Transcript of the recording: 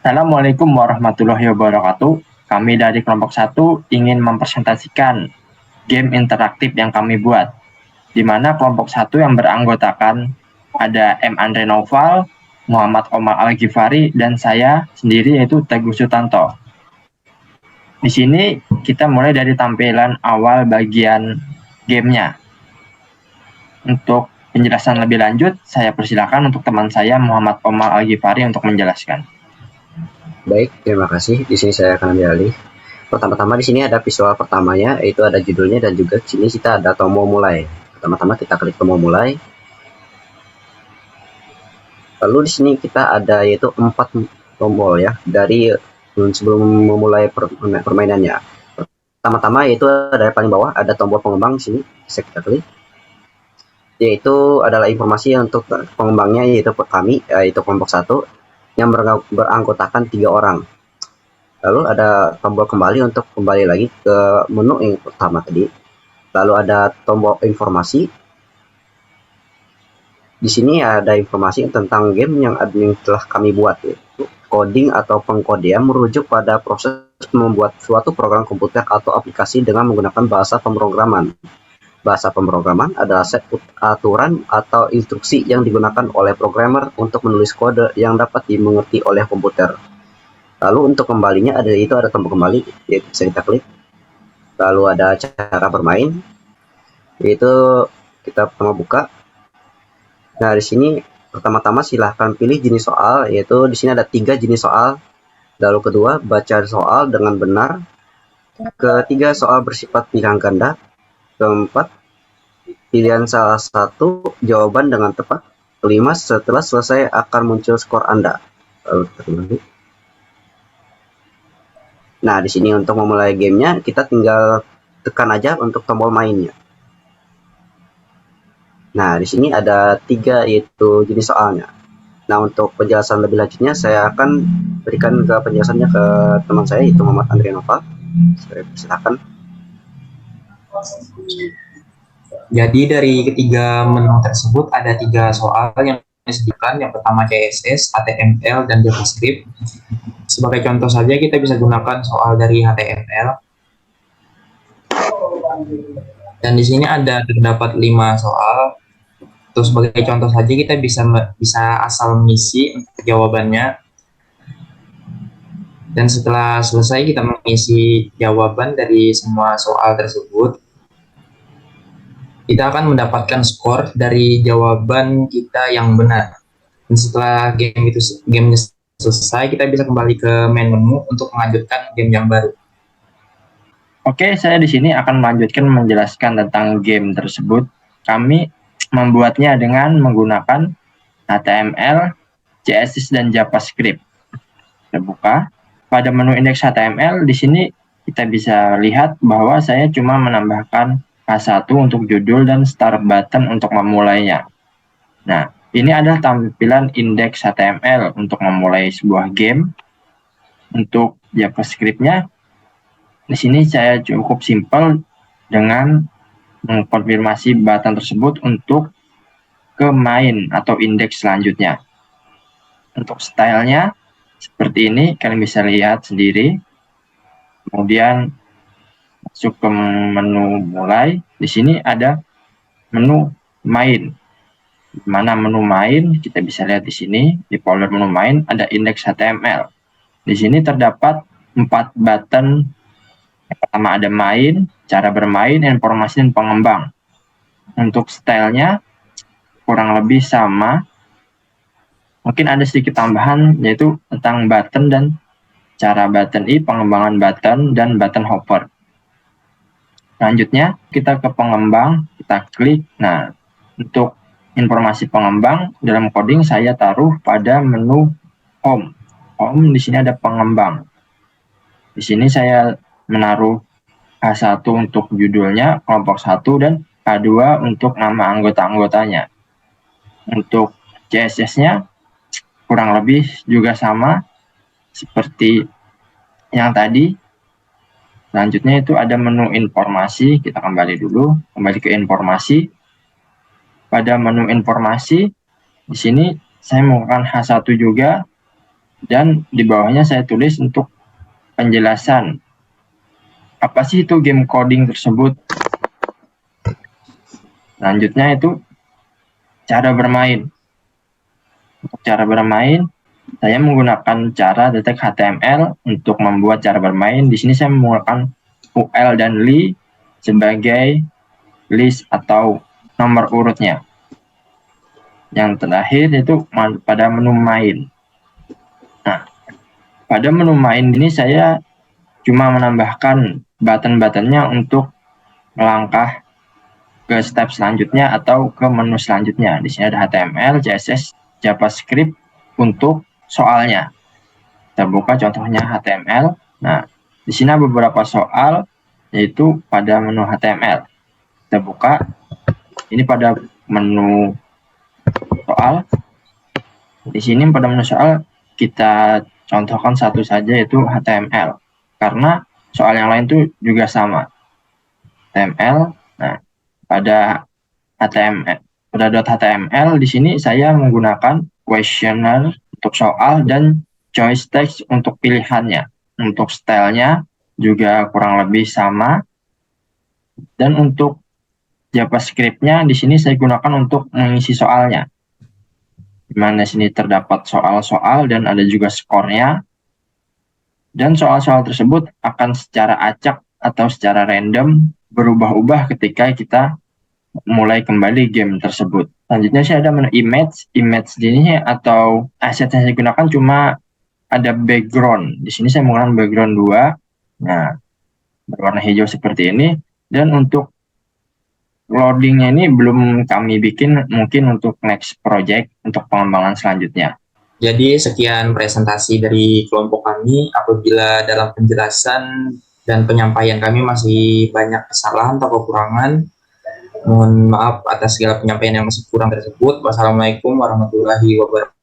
Assalamualaikum warahmatullahi wabarakatuh. Kami dari kelompok 1 ingin mempresentasikan game interaktif yang kami buat, di mana kelompok 1 yang beranggotakan ada M. Andre Noval, Muhammad Omar Al-Ghifari, dan saya sendiri yaitu Teguh Sutanto. Di sini kita mulai dari tampilan awal bagian gamenya. Untuk penjelasan lebih lanjut, saya persilakan untuk teman saya Muhammad Omar Al-Ghifari untuk menjelaskan. Baik, terima kasih. Di sini saya akan ambil alih. Pertama-tama di sini ada visual pertamanya, yaitu ada judulnya dan juga di sini kita ada tombol mulai. Pertama-tama kita klik tombol mulai. Lalu di sini kita ada yaitu 4 tombol ya dari sebelum memulai permainannya. Pertama-tama yaitu dari paling bawah ada tombol pengembang di sini, bisa kita klik. Yaitu adalah informasi untuk pengembangnya yaitu kami, yaitu kelompok 1 yang beranggotakan 3 orang. Lalu ada tombol kembali untuk kembali lagi ke menu yang pertama tadi. Lalu ada tombol informasi. Di sini ada informasi tentang game yang admin telah kami buat, yaitu coding atau pengkodean merujuk pada proses membuat suatu program komputer atau aplikasi dengan menggunakan bahasa pemrograman. Bahasa pemrograman adalah set aturan atau instruksi yang digunakan oleh programmer untuk menulis kode yang dapat dimengerti oleh komputer. Lalu untuk kembalinya itu ada tombol kembali, yaitu bisa kita klik. Lalu ada cara bermain, yaitu kita pertama buka. Nah di sini pertama-tama silahkan pilih jenis soal, yaitu di sini ada 3 jenis soal. Lalu kedua, baca soal dengan benar. Ketiga, soal bersifat pilihan ganda. Keempat, pilihan salah satu jawaban dengan tepat. Kelima, setelah selesai akan muncul skor Anda. Lalu kembali. Nah, di sini untuk memulai gamenya, kita tinggal tekan aja untuk tombol mainnya. Nah, di sini ada 3 yaitu jenis soalnya. Nah, untuk penjelasan lebih lanjutnya, saya akan berikan ke penjelasannya ke teman saya, yaitu Muhammad Andre Noval. Saya silakan. Jadi dari ketiga menu tersebut ada 3 soal yang disediakan. Yang pertama CSS, HTML, dan JavaScript. Sebagai contoh saja kita bisa gunakan soal dari HTML. Dan di sini terdapat 5 soal. Terus sebagai contoh saja kita bisa asal mengisi jawabannya. Dan setelah selesai kita mengisi jawaban dari semua soal tersebut, kita akan mendapatkan skor dari jawaban kita yang benar. Dan setelah game selesai, kita bisa kembali ke main menu untuk melanjutkan game yang baru. Oke, saya di sini akan melanjutkan menjelaskan tentang game tersebut. Kami membuatnya dengan menggunakan HTML, CSS, dan JavaScript. Kita buka. Pada menu indeks HTML, di sini kita bisa lihat bahwa saya cuma menambahkan H1 untuk judul dan start button untuk memulainya. Nah, ini adalah tampilan indeks HTML untuk memulai sebuah game. Untuk JavaScript-nya, di sini saya cukup simpel dengan mengkonfirmasi button tersebut untuk ke main atau indeks selanjutnya. Untuk stylenya seperti ini, kalian bisa lihat sendiri. Kemudian masuk ke menu mulai. Di sini ada menu main. Di mana menu main kita bisa lihat di sini di folder menu main ada indeks HTML. Di sini terdapat 4 button. Yang pertama ada main, cara bermain, informasi, dan pengembang. Untuk stylenya kurang lebih sama. Mungkin ada sedikit tambahan yaitu tentang button dan cara button pengembangan button, dan button hover. Selanjutnya kita ke pengembang, kita klik. Nah, untuk informasi pengembang dalam coding saya taruh pada menu home. Home di sini ada pengembang. Di sini saya menaruh H1 untuk judulnya, kelompok 1, dan H2 untuk nama anggota-anggotanya. Untuk CSS-nya kurang lebih juga sama seperti yang tadi. Selanjutnya itu ada menu informasi. Kita kembali ke informasi. Pada menu informasi, di sini saya menggunakan H1 juga Dan di bawahnya saya tulis untuk penjelasan apa sih itu game coding tersebut. Selanjutnya itu cara bermain. Untuk cara bermain, saya menggunakan cara detect HTML untuk membuat cara bermain. Di sini saya menggunakan UL dan li sebagai list atau nomor urutnya. Yang terakhir itu pada menu main. Nah, pada menu main ini saya cuma menambahkan button-buttonnya untuk melangkah ke step selanjutnya atau ke menu selanjutnya. Di sini ada HTML, CSS, JavaScript untuk soalnya. Kita buka contohnya HTML. Nah, di sini ada beberapa soal yaitu pada menu HTML. Kita buka. Ini pada menu soal. Di sini pada menu soal kita contohkan satu saja yaitu HTML. Karena soal yang lain itu juga sama. HTML. Nah, pada .html di sini saya menggunakan questionnaire untuk soal dan choice text untuk pilihannya. Untuk stylenya juga kurang lebih sama. Dan untuk JavaScript-nya di sini saya gunakan untuk mengisi soalnya. Di mana sini terdapat soal-soal dan ada juga skornya. Dan soal-soal tersebut akan secara acak atau secara random berubah-ubah ketika kita mulai kembali game tersebut. Selanjutnya saya ada menu image. Image ini atau aset yang saya gunakan cuma ada background. Di sini saya menggunakan background 2. Nah, berwarna hijau seperti ini. Dan untuk loadingnya ini belum kami bikin, mungkin untuk next project, untuk pengembangan selanjutnya. Jadi sekian presentasi dari kelompok kami. Apabila dalam penjelasan dan penyampaian kami masih banyak kesalahan atau kekurangan, mohon maaf atas segala penyampaian yang masih kurang tersebut. Wassalamualaikum warahmatullahi wabarakatuh.